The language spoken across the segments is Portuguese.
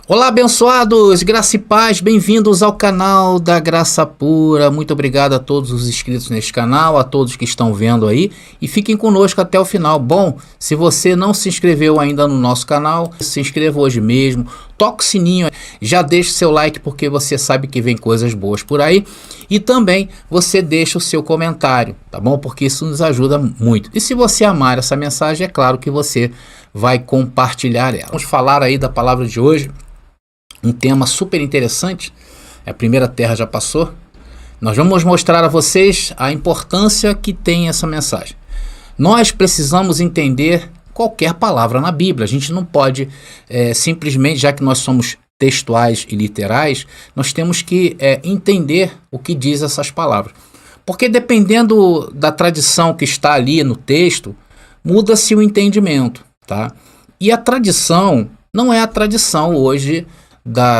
Olá, abençoados, graça e paz, bem-vindos ao canal da Graça Pura. Muito obrigado a todos os inscritos neste canal, a todos que estão vendo aí e fiquem conosco até o final. Bom, se você não se inscreveu ainda no nosso canal, se inscreva hoje mesmo, toque o sininho, já deixe seu like porque você sabe que vem coisas boas por aí e também você deixa o seu comentário, tá bom? Porque isso nos ajuda muito. E se você amar essa mensagem, é claro que você vai compartilhar ela. Vamos falar aí da palavra de hoje. Um tema super interessante, a primeira terra já passou. Nós vamos mostrar a vocês a importância que tem essa mensagem. Nós precisamos entender qualquer palavra na Bíblia. A gente não pode simplesmente, já que nós somos textuais e literais, nós temos que entender o que diz essas palavras. Porque dependendo da tradição que está ali no texto, muda-se o entendimento, tá? E a tradição não é a tradição hoje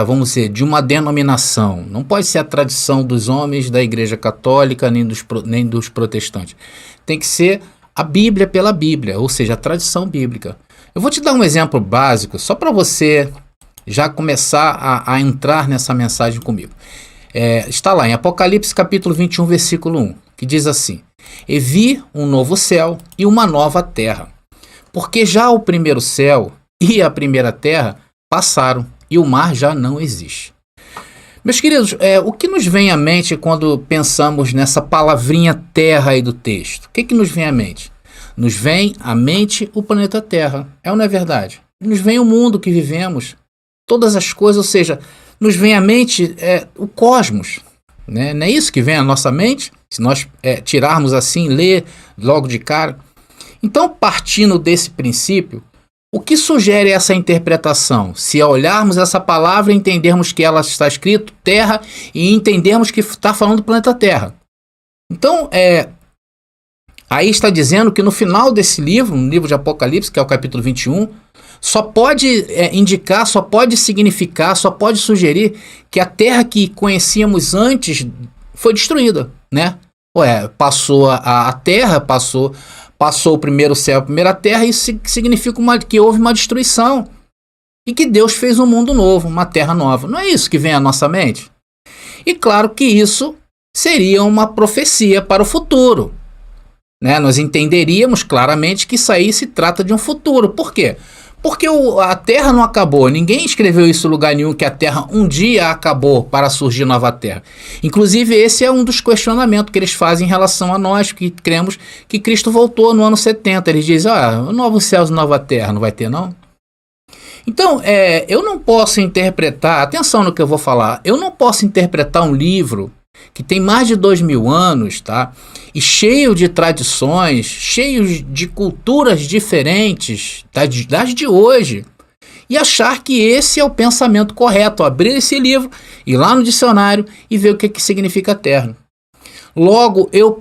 vamos dizer, de uma denominação. Não pode ser a tradição dos homens da Igreja Católica nem dos protestantes. Tem que ser a Bíblia pela Bíblia, ou seja, a tradição bíblica. Eu vou te dar um exemplo básico, só para você já começar a entrar nessa mensagem comigo. Está lá em Apocalipse capítulo 21, versículo 1, que diz assim: E vi um novo céu e uma nova terra, porque já o primeiro céu e a primeira terra passaram, e o mar já não existe. Meus queridos, o que nos vem à mente quando pensamos nessa palavrinha terra aí do texto? O que nos vem à mente? Nos vem à mente o planeta Terra, ou não é verdade? Nos vem o mundo que vivemos, todas as coisas, ou seja, nos vem à mente o cosmos, né? Não é isso que vem à nossa mente? Se nós tirarmos assim, ler logo de cara. Então, partindo desse princípio, o que sugere essa interpretação? Se olharmos essa palavra e entendermos que ela está escrito terra e entendermos que está falando do planeta Terra. Então, aí está dizendo que no final desse livro, no livro de Apocalipse, que é o capítulo 21, só pode indicar, só pode significar, só pode sugerir que a terra que conhecíamos antes foi destruída, né? Passou a terra, passou o primeiro céu, a primeira terra, isso significa que houve uma destruição e que Deus fez um mundo novo, uma terra nova. Não é isso que vem à nossa mente? E claro que isso seria uma profecia para o futuro, né? Nós entenderíamos claramente que isso aí se trata de um futuro. Por quê? Porque a terra não acabou, ninguém escreveu isso em lugar nenhum, que a terra um dia acabou para surgir nova terra. Inclusive esse é um dos questionamentos que eles fazem em relação a nós, que cremos que Cristo voltou no ano 70. Eles dizem, novos céus e nova terra, não vai ter não? Então, eu não posso interpretar, atenção no que eu vou falar, eu não posso interpretar um livro que tem mais de 2000 anos, tá? E cheio de tradições, cheio de culturas diferentes das de hoje, e achar que esse é o pensamento correto, abrir esse livro, ir lá no dicionário e ver o que significa terra. Logo eu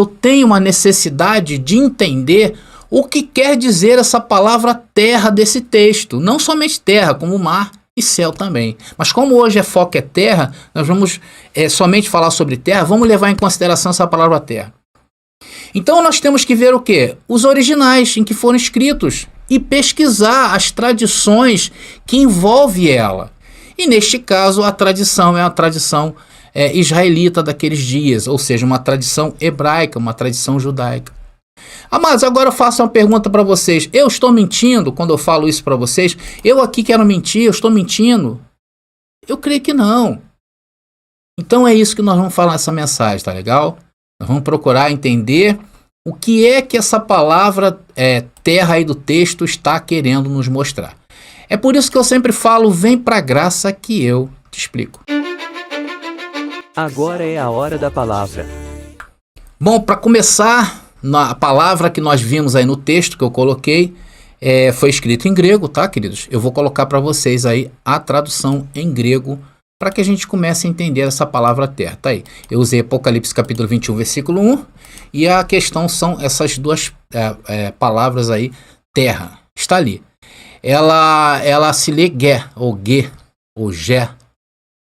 tenho uma necessidade de entender o que quer dizer essa palavra terra desse texto, não somente terra, como mar e céu também. Mas como hoje o foco é terra, nós vamos somente falar sobre terra, vamos levar em consideração essa palavra terra. Então nós temos que ver o quê? Os originais em que foram escritos e pesquisar as tradições que envolvem ela. E neste caso a tradição é a tradição israelita daqueles dias, ou seja, uma tradição hebraica, uma tradição judaica. Amados, agora eu faço uma pergunta para vocês. Eu estou mentindo quando eu falo isso para vocês? Eu aqui quero mentir, eu estou mentindo? Eu creio que não. Então é isso que nós vamos falar nessa mensagem, tá legal? Nós vamos procurar entender o que é que essa palavra terra aí do texto está querendo nos mostrar. É por isso que eu sempre falo, vem pra graça que eu te explico. Agora é a hora da palavra. Bom, para começar, a palavra que nós vimos aí no texto que eu coloquei foi escrito em grego, tá, queridos? Eu vou colocar para vocês aí a tradução em grego para que a gente comece a entender essa palavra terra. Tá aí. Eu usei Apocalipse capítulo 21, versículo 1, e a questão são essas duas palavras aí, terra. Está ali. Ela se lê gué, ou gué, ou gé,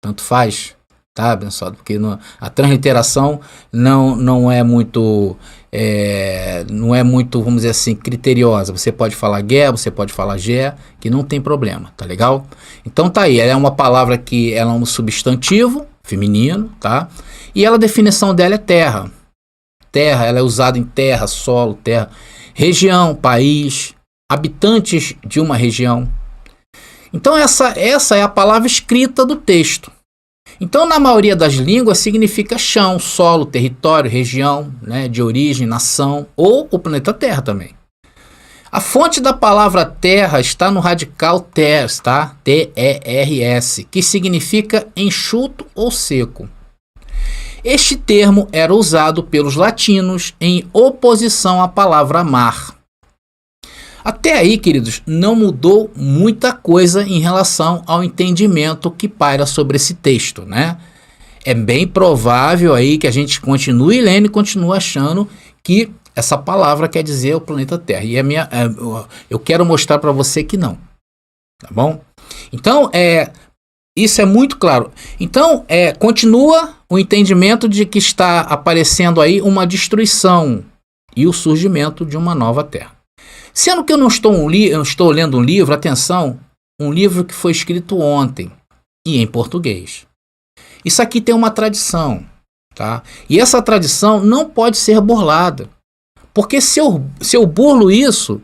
tanto faz. tá, abençoado? Porque a transliteração não é muito, vamos dizer assim, criteriosa. Você pode falar gué, você pode falar gé, que não tem problema, tá legal? Então tá aí, ela é uma palavra que ela é um substantivo feminino, tá? E a definição dela é terra. Terra, ela é usada em terra, solo, terra, região, país, habitantes de uma região. Então essa é a palavra escrita do texto. Então, na maioria das línguas, significa chão, solo, território, região, né, de origem, nação, ou o planeta Terra também. A fonte da palavra terra está no radical ters, tá? T-E-R-S, que significa enxuto ou seco. Este termo era usado pelos latinos em oposição à palavra mar. Até aí, queridos, não mudou muita coisa em relação ao entendimento que paira sobre esse texto, né? É bem provável aí que a gente continue lendo e continue achando que essa palavra quer dizer o planeta Terra. E eu quero mostrar para você que não, tá bom? Então, isso é muito claro. Então, continua o entendimento de que está aparecendo aí uma destruição e o surgimento de uma nova Terra. Sendo que eu não estou lendo um livro, atenção, um livro que foi escrito ontem e em português. Isso aqui tem uma tradição, tá? E essa tradição não pode ser burlada, porque se eu burlo isso,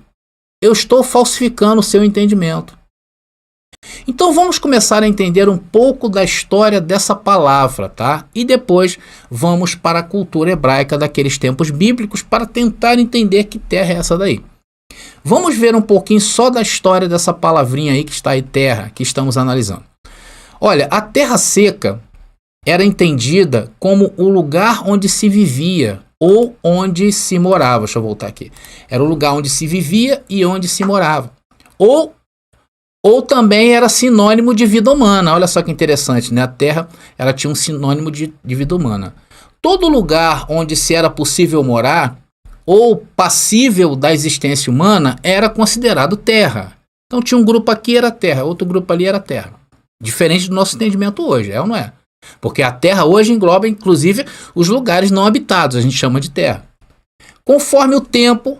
eu estou falsificando o seu entendimento. Então vamos começar a entender um pouco da história dessa palavra, tá? E depois vamos para a cultura hebraica daqueles tempos bíblicos para tentar entender que terra é essa daí. Vamos ver um pouquinho só da história dessa palavrinha aí que está aí, terra, que estamos analisando. Olha, a terra seca era entendida como o lugar onde se vivia ou onde se morava. Deixa eu voltar aqui. Era o lugar onde se vivia e onde se morava. Ou também era sinônimo de vida humana. Olha só que interessante, né? A terra ela tinha um sinônimo de vida humana. Todo lugar onde se era possível morar ou passível da existência humana era considerado terra. Então tinha um grupo aqui era terra, outro grupo ali era terra. Diferente do nosso entendimento hoje, é ou não é? Porque a terra hoje engloba inclusive os lugares não habitados, a gente chama de terra. Conforme o tempo,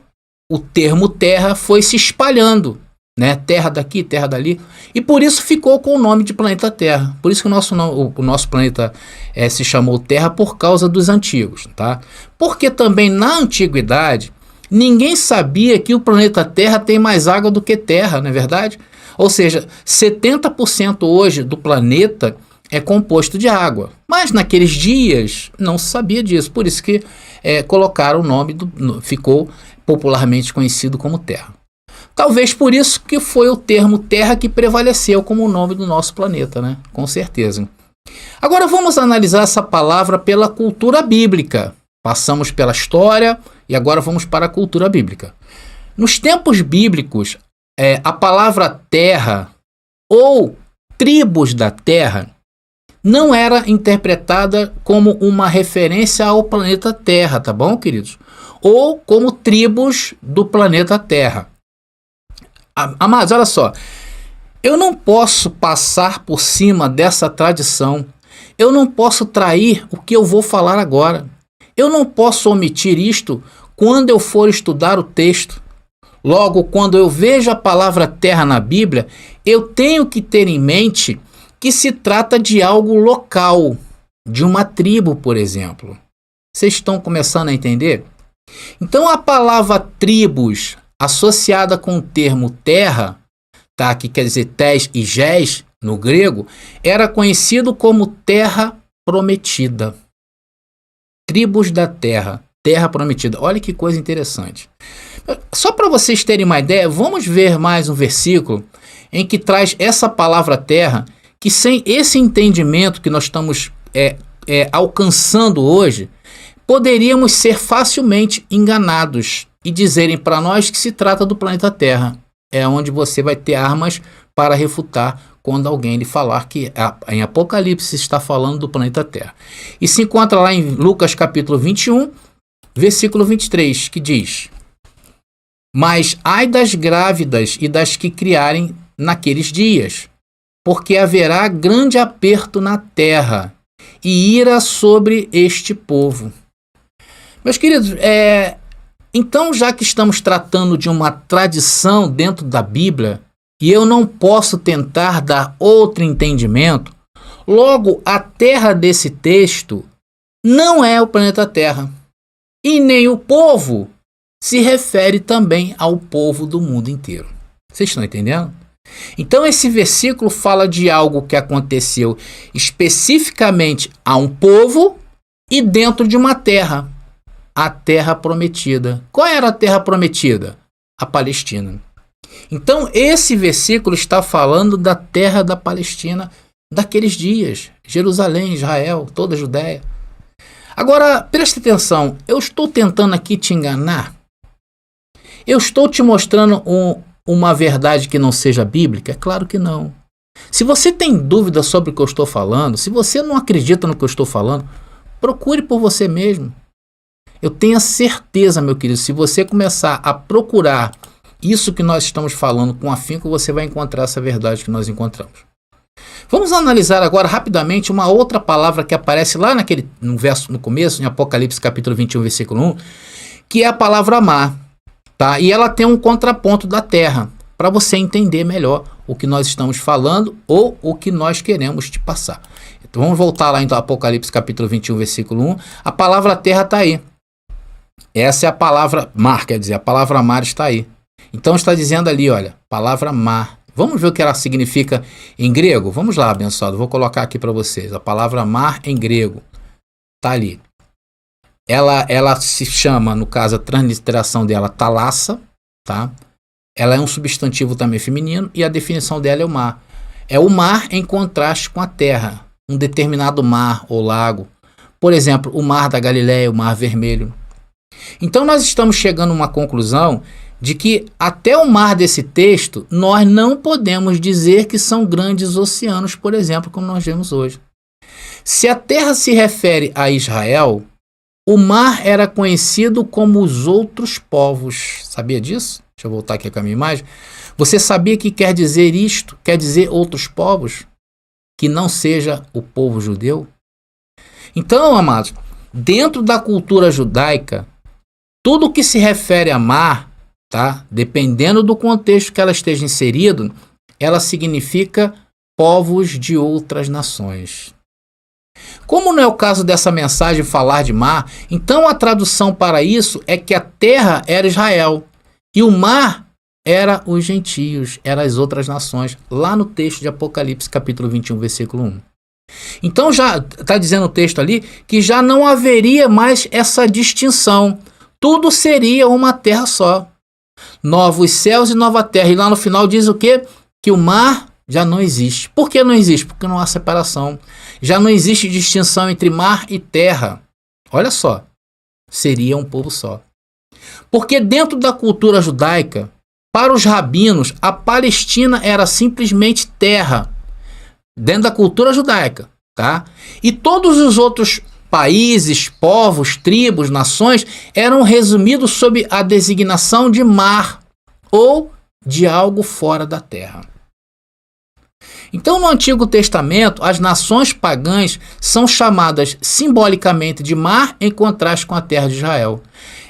o termo terra foi se espalhando, né? Terra daqui, terra dali, e por isso ficou com o nome de planeta Terra. Por isso que o nosso planeta se chamou Terra por causa dos antigos, tá? Porque também na antiguidade ninguém sabia que o planeta Terra tem mais água do que terra, não é verdade? Ou seja, 70% hoje do planeta é composto de água, mas naqueles dias não se sabia disso, por isso que colocaram o nome, ficou popularmente conhecido como Terra. Talvez por isso que foi o termo terra que prevaleceu como o nome do nosso planeta, né? Com certeza. Agora vamos analisar essa palavra pela cultura bíblica. Passamos pela história e agora vamos para a cultura bíblica. Nos tempos bíblicos, a palavra terra ou tribos da terra não era interpretada como uma referência ao planeta Terra, tá bom, queridos? Ou como tribos do planeta Terra. Amados, olha só, eu não posso passar por cima dessa tradição, eu não posso trair o que eu vou falar agora, eu não posso omitir isto quando eu for estudar o texto. Logo, quando eu vejo a palavra terra na Bíblia, eu tenho que ter em mente que se trata de algo local, de uma tribo, por exemplo. Vocês estão começando a entender? Então a palavra tribos associada com o termo terra, tá, que quer dizer tes e gés no grego, era conhecido como terra prometida. Tribos da terra, terra prometida. Olha que coisa interessante. Só para vocês terem uma ideia, vamos ver mais um versículo em que traz essa palavra terra, que sem esse entendimento que nós estamos alcançando hoje, poderíamos ser facilmente enganados e dizerem para nós que se trata do planeta Terra. É onde você vai ter armas para refutar quando alguém lhe falar que em Apocalipse está falando do planeta Terra. E se encontra lá em Lucas capítulo 21, versículo 23, que diz: Mas ai das grávidas e das que criarem naqueles dias, porque haverá grande aperto na terra, e ira sobre este povo. Meus queridos, então, já que estamos tratando de uma tradição dentro da Bíblia, e eu não posso tentar dar outro entendimento, logo a terra desse texto não é o planeta Terra. E nem o povo se refere também ao povo do mundo inteiro. Vocês estão entendendo? Então esse versículo fala de algo que aconteceu especificamente a um povo e dentro de uma terra. A terra prometida. Qual era a terra prometida? A Palestina. Então esse versículo está falando da terra da Palestina daqueles dias. Jerusalém, Israel, toda a Judéia. Agora, preste atenção, eu estou tentando aqui te enganar? Eu estou te mostrando uma verdade que não seja bíblica? É claro que não. Se você tem dúvida sobre o que eu estou falando, se você não acredita no que eu estou falando, procure por você mesmo. Eu tenho a certeza, meu querido, se você começar a procurar isso que nós estamos falando com afinco, você vai encontrar essa verdade que nós encontramos. Vamos analisar agora rapidamente uma outra palavra que aparece lá no verso no começo, em Apocalipse capítulo 21, versículo 1, que é a palavra mar, tá? E ela tem um contraponto da terra, para você entender melhor o que nós estamos falando ou o que nós queremos te passar. Então vamos voltar lá então Apocalipse capítulo 21, versículo 1. A palavra terra está aí. Essa é a palavra mar, quer dizer, a palavra mar está aí. Então está dizendo ali, olha, palavra mar. Vamos ver o que ela significa em grego? Vamos lá, abençoado. Vou colocar aqui para vocês. A palavra mar em grego está ali. Ela se chama, no caso, a transliteração dela, talassa, tá? Ela é um substantivo também feminino e a definição dela é o mar. É o mar em contraste com a terra, um determinado mar ou lago. Por exemplo, o mar da Galileia, o mar vermelho. Então nós estamos chegando a uma conclusão de que até o mar desse texto, nós não podemos dizer que são grandes oceanos, por exemplo, como nós vemos hoje. Se a terra se refere a Israel, o mar era conhecido como os outros povos. Sabia disso? Deixa eu voltar aqui com a minha imagem. Você sabia que quer dizer isto? Quer dizer outros povos? Que não seja o povo judeu? Então, amados, dentro da cultura judaica, tudo que se refere a mar, tá? Dependendo do contexto que ela esteja inserido, ela significa povos de outras nações. Como não é o caso dessa mensagem falar de mar, então a tradução para isso é que a terra era Israel e o mar era os gentios, eram as outras nações, lá no texto de Apocalipse capítulo 21, versículo 1. Então já está dizendo o texto ali que já não haveria mais essa distinção, tudo seria uma terra só. Novos céus e nova terra. E lá no final diz o quê? Que o mar já não existe. Por que não existe? Porque não há separação. Já não existe distinção entre mar e terra. Olha só. Seria um povo só. Porque dentro da cultura judaica, para os rabinos, a Palestina era simplesmente terra. Dentro da cultura judaica, tá? E todos os outros países, povos, tribos, nações eram resumidos sob a designação de mar ou de algo fora da terra. Então, no Antigo Testamento, as nações pagãs são chamadas simbolicamente de mar em contraste com a terra de Israel.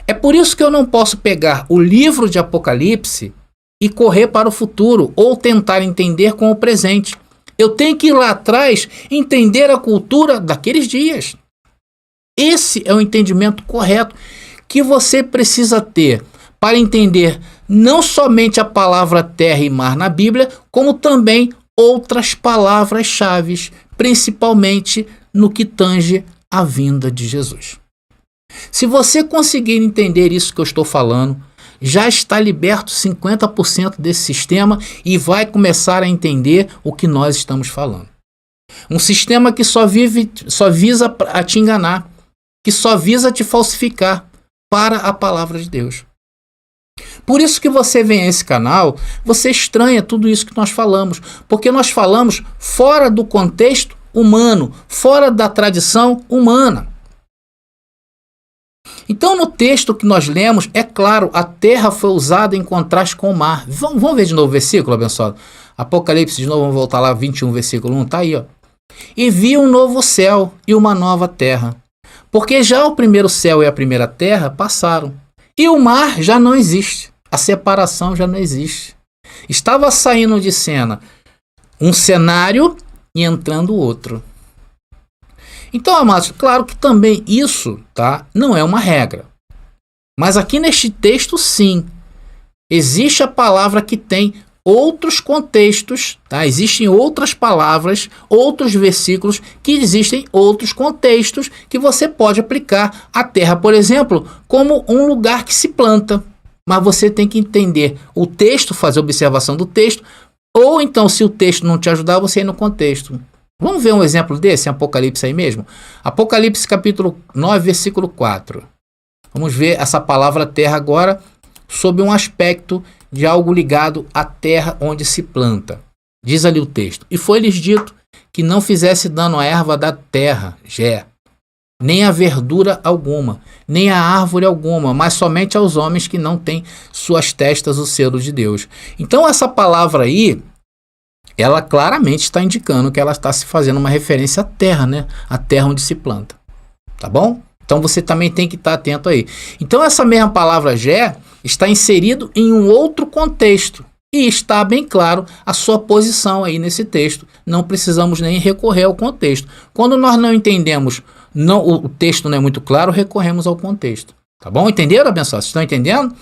É por isso que eu não posso pegar o livro de Apocalipse e correr para o futuro ou tentar entender com o presente. Eu tenho que ir lá atrás entender a cultura daqueles dias. Esse é o entendimento correto que você precisa ter para entender não somente a palavra terra e mar na Bíblia, como também outras palavras-chave, principalmente no que tange à vinda de Jesus. Se você conseguir entender isso que eu estou falando, já está liberto 50% desse sistema e vai começar a entender o que nós estamos falando. Um sistema que só visa a te enganar, que só visa te falsificar para a palavra de Deus. Por isso que você vem a esse canal, você estranha tudo isso que nós falamos, porque nós falamos fora do contexto humano, fora da tradição humana. Então, no texto que nós lemos, é claro, a terra foi usada em contraste com o mar. Vamos ver de novo o versículo, abençoado? Apocalipse, de novo, vamos voltar lá, 21, versículo 1, tá aí, ó. E vi um novo céu e uma nova terra, porque já o primeiro céu e a primeira terra passaram, e o mar já não existe, a separação já não existe. Estava saindo de cena um cenário e entrando outro. Então, amados, claro que também isso, tá, não é uma regra. Mas aqui neste texto, sim, existe a palavra que tem outros contextos, tá? Existem outras palavras, outros versículos que existem outros contextos que você pode aplicar à terra, por exemplo, como um lugar que se planta. Mas você tem que entender o texto, fazer observação do texto, ou então, se o texto não te ajudar, você ir no contexto. Vamos ver um exemplo desse, em Apocalipse aí mesmo? Apocalipse capítulo 9, versículo 4. Vamos ver essa palavra terra agora sob um aspecto de algo ligado à terra onde se planta. Diz ali o texto: e foi-lhes dito que não fizesse dano à erva da terra, nem a verdura alguma, nem a árvore alguma, mas somente aos homens que não têm suas testas o selo de Deus. Então essa palavra aí, ela claramente está indicando que ela está se fazendo uma referência à terra, né? A terra onde se planta. Tá bom? Então você também tem que estar atento aí. Então essa mesma palavra está inserido em um outro contexto. E está bem claro a sua posição aí nesse texto. Não precisamos nem recorrer ao contexto. Quando nós não entendemos, o texto não é muito claro, recorremos ao contexto. Tá bom? Entenderam, abençoados? Estão entendendo?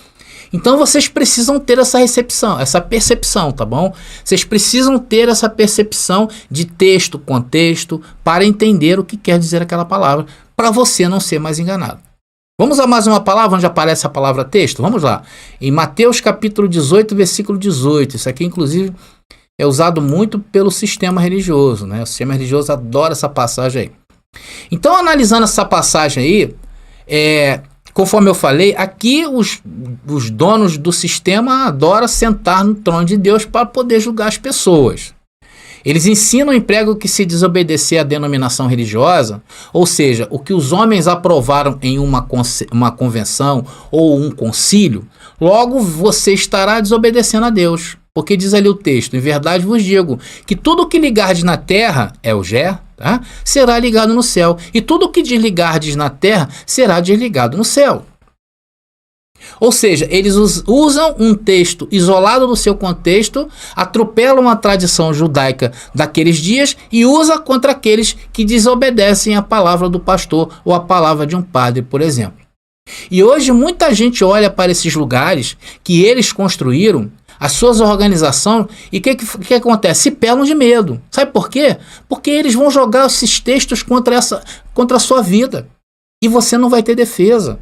Então vocês precisam ter essa recepção, essa percepção, tá bom? Vocês precisam ter essa percepção de texto, contexto, para entender o que quer dizer aquela palavra, para você não ser mais enganado. Vamos a mais uma palavra onde aparece a palavra texto? Vamos lá. Em Mateus capítulo 18, versículo 18. Isso aqui, inclusive, é usado muito pelo sistema religioso, né? O sistema religioso adora essa passagem aí. Então, analisando essa passagem aí, conforme eu falei, aqui os donos do sistema adoram sentar no trono de Deus para poder julgar as pessoas. Eles ensinam e pregam que se desobedecer à denominação religiosa, ou seja, o que os homens aprovaram em uma convenção ou um concílio, logo você estará desobedecendo a Deus. Porque diz ali o texto: em verdade vos digo que tudo o que ligardes na terra, é o tá? Será ligado no céu, e tudo o que desligardes na terra será desligado no céu. Ou seja, eles usam um texto isolado do seu contexto, atropelam a tradição judaica daqueles dias e usam contra aqueles que desobedecem a palavra do pastor ou a palavra de um padre, por exemplo. E hoje muita gente olha para esses lugares que eles construíram, as suas organizações, e o que acontece? Se pelam de medo. Sabe por quê? Porque eles vão jogar esses textos contra a sua vida. E você não vai ter defesa.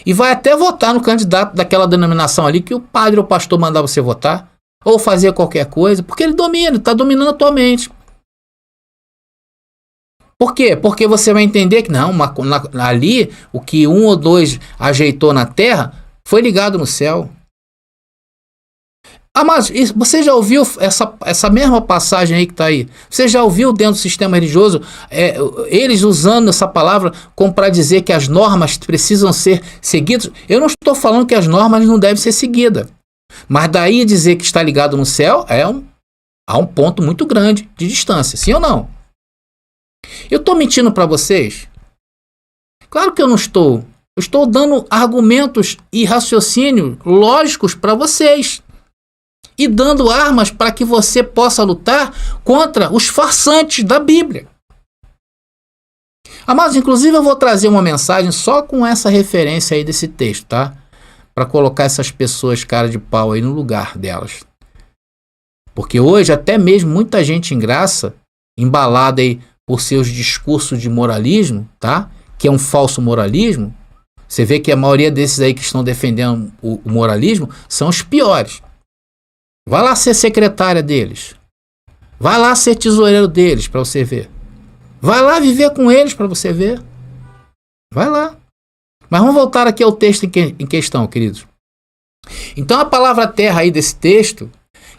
E vai até votar no candidato daquela denominação ali que o padre ou o pastor mandar você votar, ou fazer qualquer coisa, porque ele domina, está dominando a tua mente. Por quê? Porque você vai entender que não, ali o que um ou dois ajeitou na terra foi ligado no céu. Ah, mas você já ouviu essa mesma passagem aí que está aí? Você já ouviu dentro do sistema religioso eles usando essa palavra como para dizer que as normas precisam ser seguidas? Eu não estou falando que as normas não devem ser seguidas. Mas daí dizer que está ligado no céu, há um ponto muito grande de distância. Sim ou não? Eu estou mentindo para vocês? Claro que eu não estou. Eu estou dando argumentos e raciocínios lógicos para vocês. E dando armas para que você possa lutar contra os farsantes da Bíblia. Amados, inclusive eu vou trazer uma mensagem só com essa referência aí desse texto, tá? Para colocar essas pessoas cara de pau aí no lugar delas. Porque hoje até mesmo muita gente em graça, embalada aí por seus discursos de moralismo, tá? Que é um falso moralismo. Você vê que a maioria desses aí que estão defendendo o moralismo são os piores. Vai lá ser secretária deles. Vai lá ser tesoureiro deles para você ver. Vai lá viver com eles para você ver. Vai lá. Mas vamos voltar aqui ao texto em questão, queridos. Então a palavra terra aí desse texto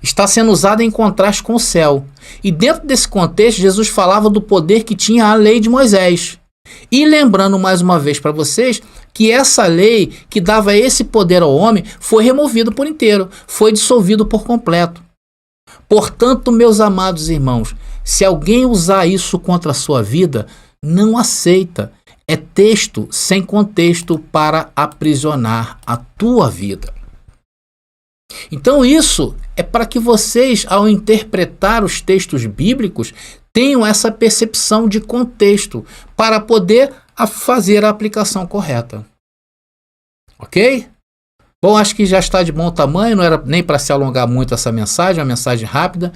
está sendo usada em contraste com o céu. E dentro desse contexto, Jesus falava do poder que tinha a lei de Moisés. E lembrando mais uma vez para vocês que essa lei que dava esse poder ao homem foi removido por inteiro, foi dissolvido por completo. Portanto, meus amados irmãos, se alguém usar isso contra a sua vida, não aceita. É texto sem contexto para aprisionar a tua vida. Então isso é para que vocês, ao interpretar os textos bíblicos, tenham essa percepção de contexto para poder fazer a aplicação correta. Ok? Bom, acho que já está de bom tamanho, não era nem para se alongar muito essa mensagem, uma mensagem rápida.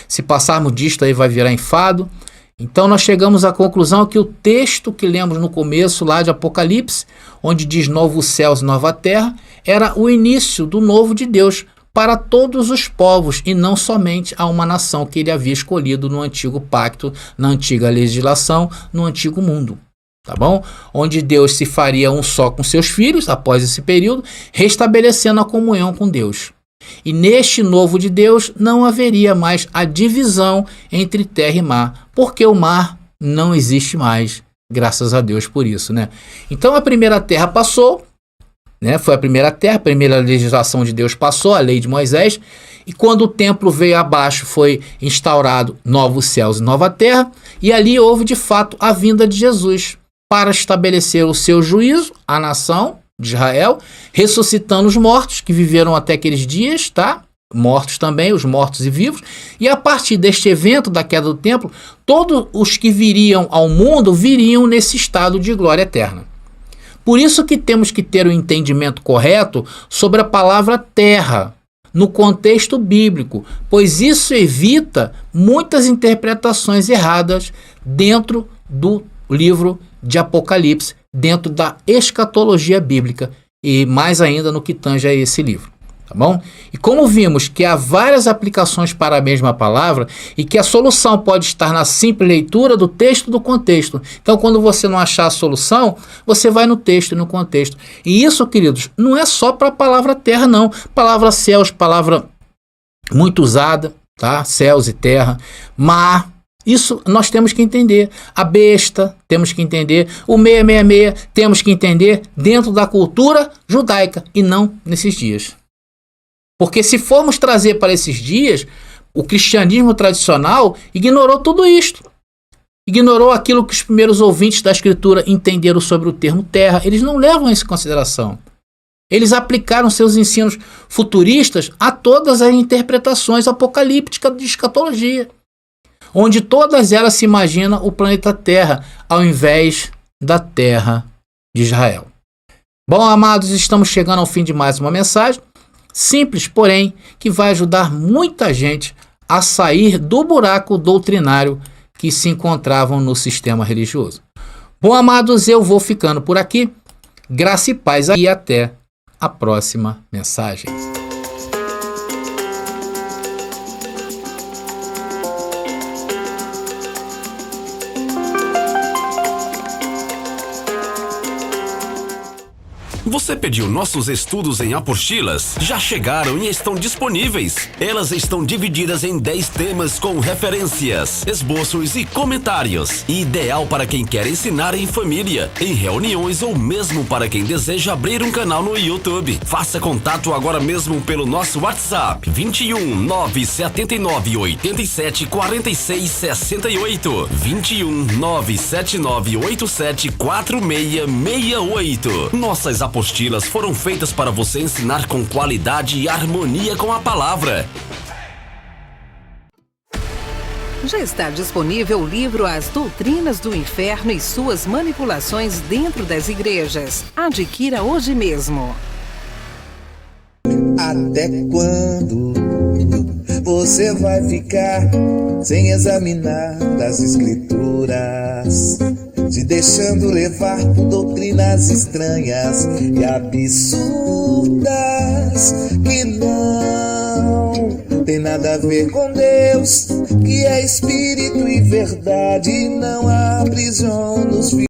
Se passarmos disto aí vai virar enfado. Então nós chegamos à conclusão que o texto que lemos no começo lá de Apocalipse, onde diz novos céus e nova terra, era o início do novo de Deus para todos os povos e não somente a uma nação que ele havia escolhido no antigo pacto, na antiga legislação, no antigo mundo. Tá bom? Onde Deus se faria um só com seus filhos após esse período, restabelecendo a comunhão com Deus. E neste novo de Deus não haveria mais a divisão entre terra e mar, porque o mar não existe mais, graças a Deus por isso, né? Então a primeira terra passou, né? Foi a primeira terra, a primeira legislação de Deus passou, a lei de Moisés, e quando o templo veio abaixo foi instaurado novos céus e nova terra, e ali houve de fato a vinda de Jesus para estabelecer o seu juízo, a nação de Israel, ressuscitando os mortos que viveram até aqueles dias, tá? Mortos também, os mortos e vivos. E a partir deste evento da queda do templo, todos os que viriam ao mundo viriam nesse estado de glória eterna. Por isso que temos que ter o entendimento correto sobre a palavra terra, no contexto bíblico, pois isso evita muitas interpretações erradas dentro do livro de Apocalipse, dentro da escatologia bíblica e mais ainda no que tange a esse livro, tá bom? E como vimos que há várias aplicações para a mesma palavra e que a solução pode estar na simples leitura do texto do contexto. Então, quando você não achar a solução, você vai no texto e no contexto. E isso, queridos, não é só para a palavra terra, não. Palavra céus, palavra muito usada, tá? Céus e terra, mar. Isso nós temos que entender. A besta, temos que entender. O 666, temos que entender dentro da cultura judaica e não nesses dias. Porque se formos trazer para esses dias, o cristianismo tradicional ignorou tudo isto. Ignorou aquilo que os primeiros ouvintes da Escritura entenderam sobre o termo terra. Eles não levam isso em consideração. Eles aplicaram seus ensinos futuristas a todas as interpretações apocalípticas de escatologia, onde todas elas se imaginam o planeta Terra, ao invés da terra de Israel. Bom, amados, estamos chegando ao fim de mais uma mensagem, simples, porém, que vai ajudar muita gente a sair do buraco doutrinário que se encontravam no sistema religioso. Bom, amados, eu vou ficando por aqui. Graça e paz e até a próxima mensagem. Você pediu nossos estudos em apostilas? Já chegaram e estão disponíveis. Elas estão divididas em 10 temas com referências, esboços e comentários. Ideal para quem quer ensinar em família, em reuniões ou mesmo para quem deseja abrir um canal no YouTube. Faça contato agora mesmo pelo nosso WhatsApp 21 979 87 46 68 21 979 87 4668. Nossas apostilas foram feitas para você ensinar com qualidade e harmonia com a palavra. Já está disponível o livro As Doutrinas do Inferno e Suas Manipulações Dentro das Igrejas. Adquira hoje mesmo. Até quando você vai ficar sem examinar as Escrituras, se deixando levar por doutrinas estranhas e absurdas que não tem nada a ver com Deus, que é Espírito e verdade, não aprisiona os filhos.